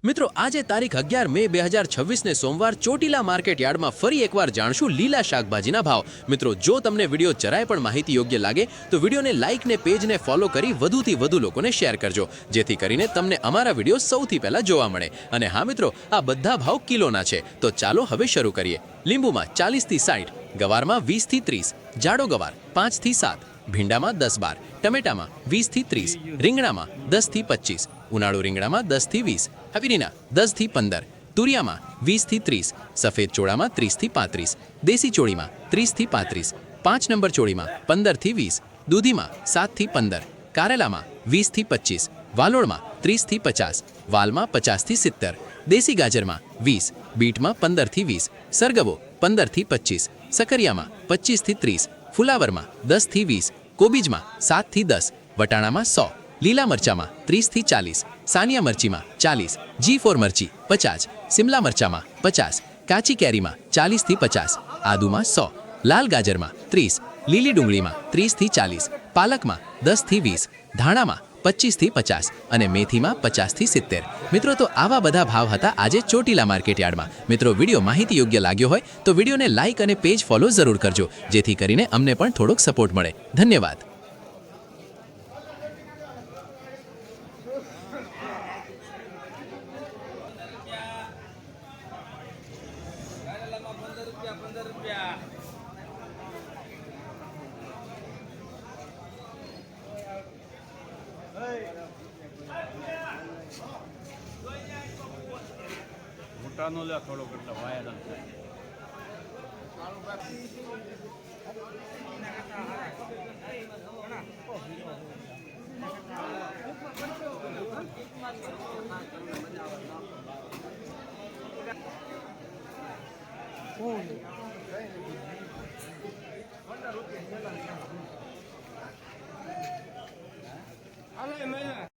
મિત્રો આજે તારીખ 11 મે 2026 ને સોમવાર ચોટીલા માર્કેટ યાર્ડમાં ફરી એકવાર જાણશું લીલા શાકભાજીના ભાવ। મિત્રો જો તમને વિડીયો જરાય પણ માહિતી યોગ્ય લાગે તો વિડીયોને લાઇક ને પેજને ફોલો કરી વધુથી વધુ લોકોને શેર કરજો, જેથી કરીને તમને અમારા વિડીયો સૌથી પહેલા જોવા મળે। અને હા મિત્રો, આ બધા ભાવ કિલોના છે, તો ચાલો હવે શરૂ કરીએ। લીંબુમાં 40 થી 60, ગવારમાં 20 થી 30, જાડો ગવાર 5 થી 7, ભીંડામાં 10-12, ટમેટામાં 20 થી 30, રીંગણામાં 10 થી 25, ઉનાળુ રીંગણામાં 10 થી 20, હવીરીના 10 થી 15, તુરિયામાં 20 થી 30, સફેદ ચોળામાં 30 થી 35, દેશી ચોળીમાં 30 થી 35, 5 નંબર ચોળીમાં 15 થી 20, દૂધીમાં 7 થી 15, કારેલામાં 20 થી 25, વાલોળમાં 30 થી 50, વાલમાં 50 થી 70, દેશી ગાજરમાં 20, બીટમાં 15 થી 20, સરગવો 15 થી 25, સકરિયામાં 25 થી 30, ફુલાવરમાં 10 થી 20, કોબીજમાં 7 થી 10, વટાણામાં 100, લીલા મરચામાં 30 થી 40, સાનિયા મરચીમાં 40, G4 મરચી 50, સિમલા મરચામાં 50, કાચી કેરીમાં 40 થી 50, આદુમાં 100, લાલ ગાજરમાં 30, લીલી ડુંગળીમાં 30 થી 40, પાલકમાં 10 થી 20, ધાણામાં 25 થી 50 અને મેથીમાં 50 થી 70। મિત્રો, તો આવા બધા ભાવ હતા આજે ચોટીલા માર્કેટ યાર્ડમાં। મિત્રો, વિડીયો માહિતી યોગ્ય લાગ્યો હોય તો વિડીયોને લાઇક અને પેજ ફોલો જરૂર કરજો, જેથી કરીને અમને પણ થોડોક સપોર્ટ મળે। ધન્યવાદ। મોટાનો લે થોડો એટલે વાયરલ છે।